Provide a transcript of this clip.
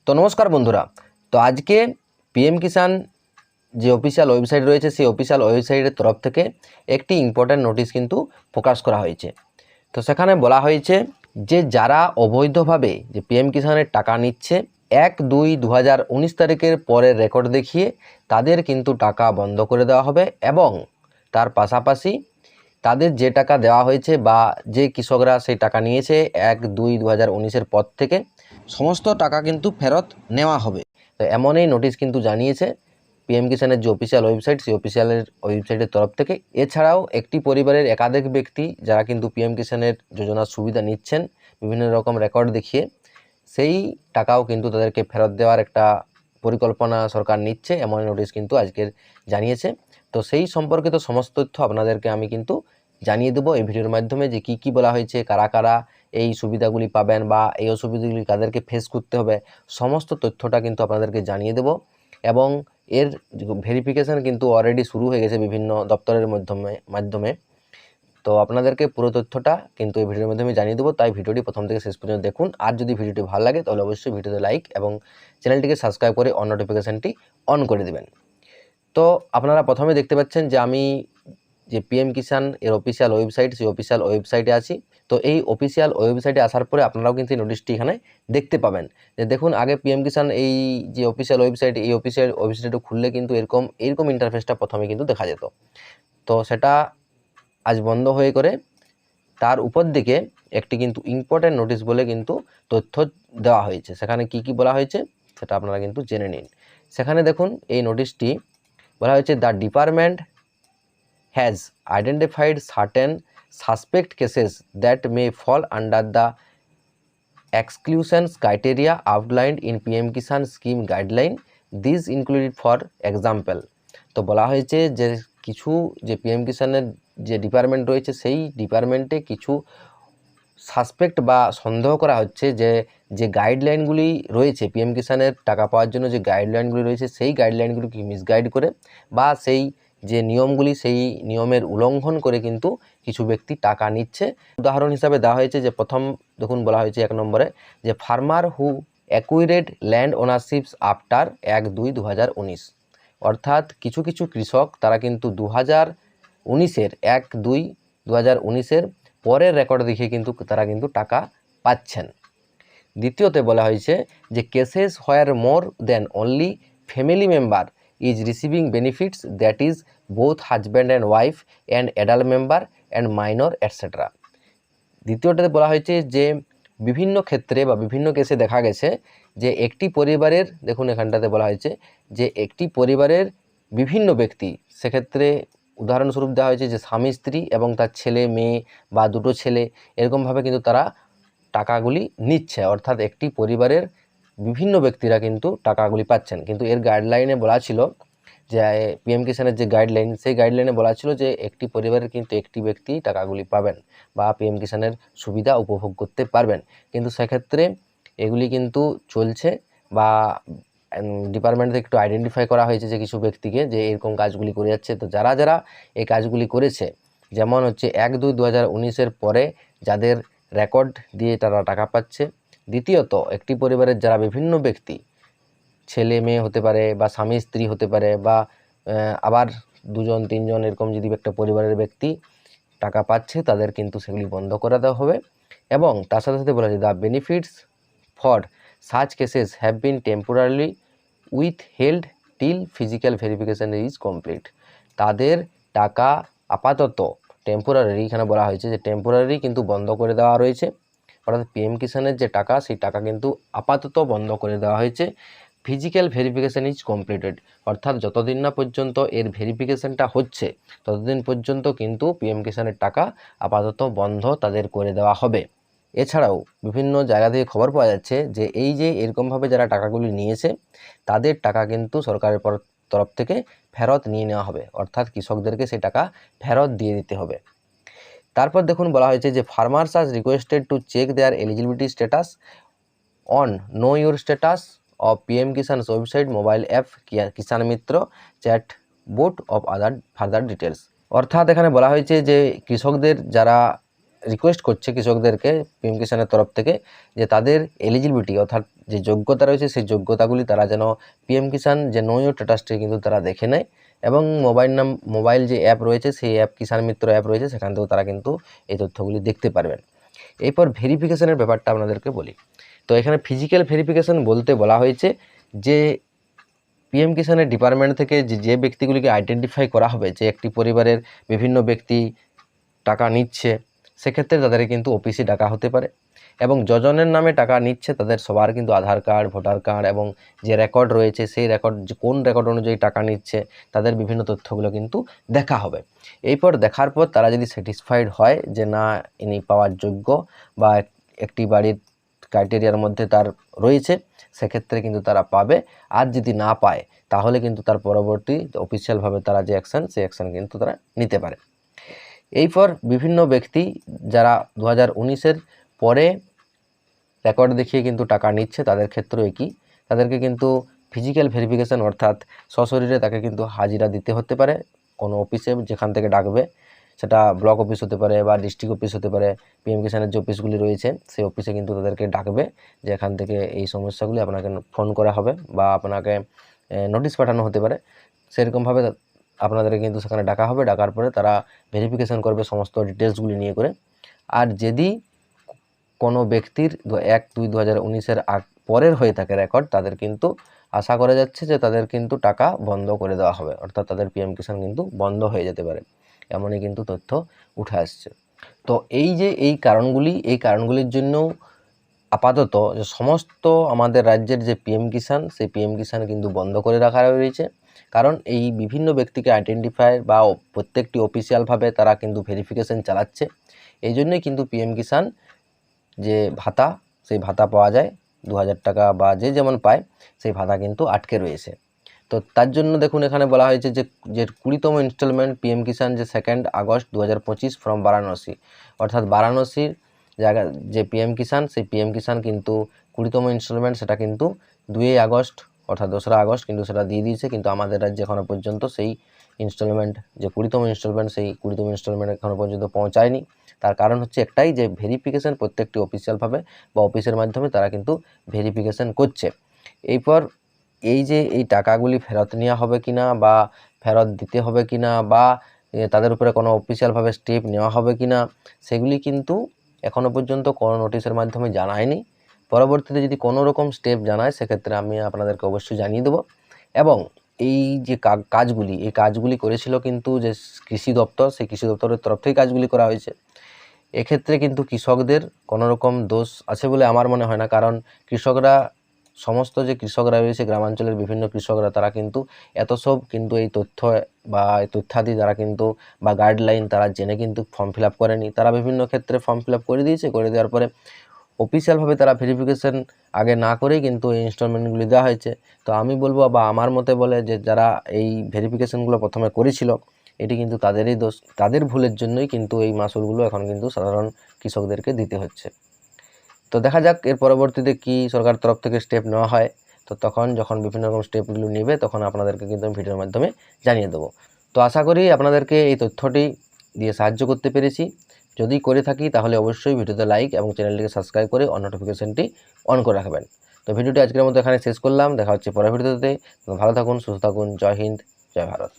তো নমস্কার বন্ধুরা। তো আজকে পিএম কিষাণ যে অফিসিয়াল ওয়েবসাইট রয়েছে সেই অফিসিয়াল ওয়েবসাইটের তরফ থেকে একটি ইম্পর্ট্যান্ট নোটিশ কিন্তু প্রকাশ করা হয়েছে। তো সেখানে বলা হয়েছে যে যারা অবৈধভাবে যে পিএম কিষাণের টাকা নিচ্ছে 1-2-2019 তারিখের পরের রেকর্ড দেখিয়ে তাদের কিন্তু টাকা বন্ধ করে দেওয়া হবে এবং তার পাশাপাশি তাদের যে টাকা দেওয়া হয়েছে বা যে কৃষকরা সেই টাকা নিয়েছে 1-2-2019-এর পর থেকে সমস্ত টাকা কিন্তু ফেরত নেওয়া হবে। তো এমনই নোটিশ কিন্তু জানিয়েছে পিএম কিষাণের যে অফিসিয়াল ওয়েবসাইট সেই অফিসিয়ালের ওয়েবসাইটের তরফ থেকে। এছাড়াও একটি পরিবারের একাধিক ব্যক্তি যারা কিন্তু পিএম কিষাণের যোজনার সুবিধা নিচ্ছেন বিভিন্ন রকম রেকর্ড দেখিয়ে সেই টাকাও কিন্তু তাদেরকে ফেরত দেওয়ার একটা পরিকল্পনা সরকার নিচ্ছে, এমন নোটিশ কিন্তু আজকের জানিয়েছে। তো সেই সম্পর্কিত সমস্ত তথ্য আপনাদেরকে আমি কিন্তু জানিয়ে দেবো এই ভিডিওর মাধ্যমে যে কি বলা হয়েছে, কারা কারা এই সুবিধাগুলি পাবেন বা এই অসুবিধাগুলি কাদেরকে ফেস করতে হবে, সমস্ত তথ্যটা কিন্তু আপনাদেরকে জানিয়ে দেব। এবং এর ভেরিফিকেশান কিন্তু অলরেডি শুরু হয়ে গেছে বিভিন্ন দপ্তরের মাধ্যমে। তো আপনাদেরকে পুরো তথ্যটা কিন্তু এই ভিডিওর মাধ্যমে জানিয়ে দেবো, তাই ভিডিওটি প্রথম থেকে শেষ পর্যন্ত দেখুন। আর যদি ভিডিওটি ভালো লাগে তাহলে অবশ্যই ভিডিওতে লাইক এবং চ্যানেলটিকে সাবস্ক্রাইব করে অন নোটিফিকেশানটি অন করে দেবেন। তো আপনারা প্রথমে দেখতে পাচ্ছেন যে আমি যে পিএম কিষাণ এর অফিসিয়াল ওয়েবসাইট সেই অফিসিয়াল ওয়েবসাইটে আছি। তো এই অফিসিয়াল ওয়েবসাইটে আসার পরে আপনারাও কিন্তু এই নোটিশটি এখানে দেখতে পাবেন। যে দেখুন, আগে পিএম কিষাণ এই যে অফিসিয়াল ওয়েবসাইট এই অফিসিয়াল ওয়েবসাইটটা খুললে কিন্তু এরকম ইন্টারফেসটা প্রথমে কিন্তু দেখা যেত। তো সেটা আজ বন্ধ হয়ে করে তার উপর দিকে একটি কিন্তু ইম্পর্ট্যান্ট নোটিশ বলে কিন্তু তথ্য দেওয়া হয়েছে। সেখানে কি বলা হয়েছে সেটা আপনারা কিন্তু জেনে নিন। সেখানে দেখুন এই নোটিশটি বলা হয়েছে, the department has identified certain suspect cases that may fall under the exclusion criteria outlined in PM Kisan scheme guideline. These included for example, তো বলা হয়েছে যে কিছু যে পিএম কিষাণের যে ডিপার্টমেন্ট রয়েছে সেই ডিপার্টমেন্টে কিছু সাসপেক্ট বা সন্দেহ করা হচ্ছে যে গাইডলাইনগুলি রয়েছে পিএম কিষাণের টাকা পাওয়ার জন্য যে গাইডলাইনগুলি রয়েছে সেই গাইডলাইনগুলিকে মিসগাইড করে বা সেই যে নিয়মগুলি সেই নিয়মের উল্লঙ্ঘন করে কিন্তু কিছু ব্যক্তি টাকা নিচ্ছে। উদাহরণ হিসাবে দেওয়া হয়েছে যে প্রথম দেখুন বলা হয়েছে 1 নম্বরে যে ফার্মার হু অ্যাকুইরেড ল্যান্ড ওনারশিপস আফটার 1-2-2019, অর্থাৎ কিছু কৃষক তারা কিন্তু 2019-এর 1-2-2019-এর পরের রেকর্ড দেখিয়ে কিন্তু তারা কিন্তু টাকা পাচ্ছেন। দ্বিতীয়তে বলা হয়েছে যে cases where more than only family member is receiving benefits, that is both husband and wife and adult member and minor etcetera. দ্বিতীয়টাতে বলা হয়েছে যে বিভিন্ন ক্ষেত্রে বা বিভিন্ন কেসে দেখা গেছে যে একটি পরিবারের, দেখুন এখানটাতে বলা হয়েছে যে একটি পরিবারের বিভিন্ন ব্যক্তি, সেক্ষেত্রে উদাহরণস্বরূপ দেওয়া হয়েছে যে স্বামী স্ত্রী এবং তার ছেলে মেয়ে বা দুটো ছেলে এরকমভাবে কিন্তু তারা টাকাগুলি নিচ্ছে, অর্থাৎ একটি পরিবারের বিভিন্ন ব্যক্তিরা কিন্তু টাকাগুলি পাচ্ছেন। কিন্তু এর গাইডলাইনে বলা ছিল যে পিএম কিষাণের যে গাইডলাইন সেই গাইডলাইনে বলা ছিল যে একটি পরিবারের কিন্তু একটি ব্যক্তি টাকাগুলি পাবেন বা পিএম কিষাণের সুবিধা উপভোগ করতে পারবেন। কিন্তু সেক্ষেত্রে এগুলি কিন্তু চলছে বা ডিপার্টমেন্ট থেকে একটু আইডেন্টিফাই করা হয়েছে যে কিছু ব্যক্তিকে যে এরকম কাজগুলি করে যাচ্ছে। তো যারা এই কাজগুলি করেছে, যেমন হচ্ছে 1-2-2019-এর পরে যাদের রেকর্ড দিয়ে তারা টাকা পাচ্ছে, দ্বিতীয়ত একটি পরিবারের যারা বিভিন্ন ব্যক্তি ছেলে মেয়ে হতে পারে বা স্বামী স্ত্রী হতে পারে বা আবার 2-3 এরকম যদি একটা পরিবারের ব্যক্তি টাকা পাচ্ছে তাদের কিন্তু সেগুলি বন্ধ করে দেওয়া হবে। এবং তার সাথে বলা যায় the benefits for such cases have been temporarily withheld till physical verification is complete. তাদের টাকা আপাতত টেম্পোরারি, এখানে বলা হয়েছে যে টেম্পোরারি কিন্তু বন্ধ করে দেওয়া রয়েছে, অর্থাৎ পিএম কিষাণের যে টাকা সেই টাকা কিন্তু আপাতত বন্ধ করে দেওয়া হয়েছে। ফিজিক্যাল ভেরিফিকেশান ইজ কমপ্লিটেড, অর্থাৎ যতদিন না পর্যন্ত এর ভেরিফিকেশানটা হচ্ছে ততদিন পর্যন্ত কিন্তু পিএম কিষাণের টাকা আপাতত বন্ধ তাদের করে দেওয়া হবে। এছাড়াও বিভিন্ন জায়গা থেকে খবর পাওয়া যাচ্ছে যে এই যে এরকমভাবে যারা টাকাগুলি নিয়েছে তাদের টাকা কিন্তু সরকারের তরফ থেকে ফেরত নিয়ে নেওয়া হবে, অর্থাৎ কৃষকদেরকে সেই টাকা ফেরত দিয়ে দিতে হবে। তারপর দেখুন বলা হয়েছে যে farmers are requested to check their eligibility status on know your status of PM Kisan website, mobile app, Kisan Mitra, chatbot of other further details. অর্থাৎ এখানে বলা হয়েছে যে কৃষকদের যারা রিকোয়েস্ট করছে কৃষকদেরকে পিএম কিষাণের তরফ থেকে যে তাদের এলিজিবিলিটি অর্থাৎ যে যোগ্যতা রয়েছে সেই যোগ্যতাগুলি তারা যেন পিএম কিষাণ যে নো ইউর স্ট্যাটাসটি কিন্তু তারা দেখে নেয়, এবং মোবাইল যে অ্যাপ রয়েছে সেই অ্যাপ কিষাণ মিত্র অ্যাপ রয়েছে সেখান থেকেও তারা কিন্তু এই তথ্যগুলি দেখতে পারবেন। এরপর ভেরিফিকেশনের ব্যাপারটা আপনাদেরকে বলি। তো এখানে ফিজিক্যাল ভেরিফিকেশন বলতে বলা হয়েছে যে পিএম কিষাণের ডিপার্টমেন্ট থেকে যে ব্যক্তিগুলিকে আইডেন্টিফাই করা হবে যে একটি পরিবারের বিভিন্ন ব্যক্তি টাকা নিচ্ছে, সেক্ষেত্রে তাদের কিন্তু অফিসে ডাকা হতে পারে, এবং যজনের নামে টাকা নিচ্ছে তাদের সবার কিন্তু আধার কার্ড, ভোটার কার্ড এবং যে রেকর্ড রয়েছে সেই রেকর্ড, কোন রেকর্ড অনুযায়ী টাকা নিচ্ছে তাদের বিভিন্ন তথ্যগুলো কিন্তু দেখা হবে। এরপর দেখার পর তারা যদি স্যাটিসফাইড হয় যে না ইনি পাওয়ার যোগ্য বা একটি বাড়ির ক্রাইটেরিয়ার মধ্যে তার রয়েছে, সেক্ষেত্রে কিন্তু তারা পাবে। আর যদি না পায় তাহলে কিন্তু তার পরবর্তী অফিসিয়ালভাবে তারা যে অ্যাকশান, সেই অ্যাকশান কিন্তু তারা নিতে পারে। এরপর বিভিন্ন ব্যক্তি যারা 2019-এর পরে রেকর্ড দেখিয়ে কিন্তু টাকা নিচ্ছে তাদের ক্ষেত্রেও একই, তাদেরকে কিন্তু ফিজিক্যাল ভেরিফিকেশান অর্থাৎ সশরীরে তাকে কিন্তু হাজিরা দিতে হতে পারে কোনো অফিসে, যেখান থেকে ডাকবে, সেটা ব্লক অফিস হতে পারে বা ডিস্ট্রিক্ট অফিস হতে পারে। পিএম কিষাণের যে অফিসগুলি রয়েছে সেই অফিসে কিন্তু তাদেরকে ডাকবে যে এখান থেকে এই সমস্যাগুলি আপনাকে ফোন করা হবে বা আপনাকে নোটিশ পাঠানো হতে পারে। সেরকমভাবে আপনাদেরকে কিন্তু সেখানে ডাকা হবে, ডাকার পরে তারা ভেরিফিকেশান করবে সমস্ত ডিটেলসগুলি নিয়ে করে। আর যদি কোনো ব্যক্তির 1/2/2019-এর পরের হয়ে থাকে রেকর্ড, তাদের কিন্তু আশা করা যাচ্ছে যে তাদের কিন্তু টাকা বন্ধ করে দেওয়া হবে, অর্থাৎ তাদের পিএম কিষাণ কিন্তু বন্ধ হয়ে যেতে পারে, এমনই কিন্তু তথ্য উঠে আসছে। তো এই কারণগুলির জন্য আপাতত যে সমস্ত আমাদের রাজ্যের যে পিএম কিষাণ, সেই পিএম কিষাণ কিন্তু বন্ধ করে রাখা রয়েছে, কারণ এই বিভিন্ন ব্যক্তিকে আইডেন্টিফাই বা প্রত্যেকটি অফিসিয়ালভাবে তারা কিন্তু ভেরিফিকেশন চালাচ্ছে। এই জন্যই কিন্তু পিএম কিষাণ যে ভাতা, সেই ভাতা পাওয়া যায় 2000 টাকা বা যে যেমন পায়, সেই ভাতা কিন্তু আটকে রয়েছে। তো তার জন্য দেখুন এখানে বলা হয়েছে যে 20তম ইনস্টলমেন্ট পিএম কিষাণ যে 2 আগস্ট 2025 ফ্রম বারাণসী, অর্থাৎ বারাণসীর জায়গা যে পিএম কিষাণ, সেই পিএম কিষাণ কিন্তু 20তম ইনস্টলমেন্ট সেটা কিন্তু 2 আগস্ট অর্থাৎ 2রা আগস্ট কিন্তু সেটা দিয়ে দিয়েছে, কিন্তু আমাদের রাজ্যে এখনও পর্যন্ত সেই ইনস্টলমেন্ট যে 20তম ইনস্টলমেন্ট, সেই 20তম ইনস্টলমেন্ট এখনও পর্যন্ত পৌঁছায়নি। তার কারণ হচ্ছে একটাই, যে ভেরিফিকেশান প্রত্যেকটি অফিসিয়ালভাবে বা অফিসের মাধ্যমে তারা কিন্তু ভেরিফিকেশান করছে। এরপর এই টাকাগুলি ফেরত নেওয়া হবে কিনা বা ফেরত দিতে হবে কিনা বা তাদের উপরে কোনো অফিসিয়ালভাবে স্টেপ নেওয়া হবে কিনা, সেগুলি কিন্তু এখনও পর্যন্ত কোনো নোটিশের মাধ্যমে জানায়নি। পরবর্তীতে যদি কোনো রকম স্টেপ জানায় সেক্ষেত্রে আমি আপনাদেরকে অবশ্যই জানিয়ে দেবো। এবং এই যে কাজগুলি করেছিল কিন্তু যে কৃষি দপ্তর, সেই কৃষি দপ্তরের তরফ থেকে কাজগুলি করা হয়েছে। এক্ষেত্রে কিন্তু কৃষকদের কোনো রকম দোষ আছে বলে আমার মনে হয় না, কারণ সমস্ত যে কৃষকরা রয়েছে গ্রামাঞ্চলের বিভিন্ন কৃষকরা, তারা কিন্তু এত সব কিন্তু এই তথ্য বা এই তথ্যাদি তারা কিন্তু বা গাইডলাইন তারা জেনে কিন্তু ফর্ম ফিল আপ করেনি। তারা বিভিন্ন ক্ষেত্রে ফর্ম ফিল আপ করে দিয়েছে, করে দেওয়ার পরে অফিসিয়ালভাবে তারা ভেরিফিকেশান আগে না করেই কিন্তু এই ইনস্টলমেন্টগুলি দেওয়া হয়েছে। তো আমি বলবো বা আমার মতে বলে যে যারা এই ভেরিফিকেশানগুলো প্রথমে করেছিল, এটি কিন্তু তাদেরই দোষ, তাদের ভুলের জন্যই কিন্তু এই মাসুলগুলো এখন কিন্তু সাধারণ কৃষকদেরকে দিতে হচ্ছে। তো দেখা যাক এর পরবর্তীতে কি সরকার তরফ থেকে স্টেপ নেওয়া হয়। তো তখন যখন বিভিন্ন রকম স্টেপগুলো নেবে তখন আপনাদেরকে কিন্তু আমি ভিডিওর মাধ্যমে জানিয়ে দেবো। তো আশা করি আপনাদেরকে এই তথ্যটি দিয়ে সাহায্য করতে পেরেছি। যদি করে থাকি তাহলে অবশ্যই ভিডিওতে লাইক এবং চ্যানেলটিকে সাবস্ক্রাইব করে অন নোটিফিকেশনটি অন করে রাখবেন। তো ভিডিওটি আজকের মতো এখানে শেষ করলাম, দেখা হচ্ছে পরের ভিডিওতে। ভালো থাকুন, সুস্থ থাকুন, জয় হিন্দ, জয় ভারত।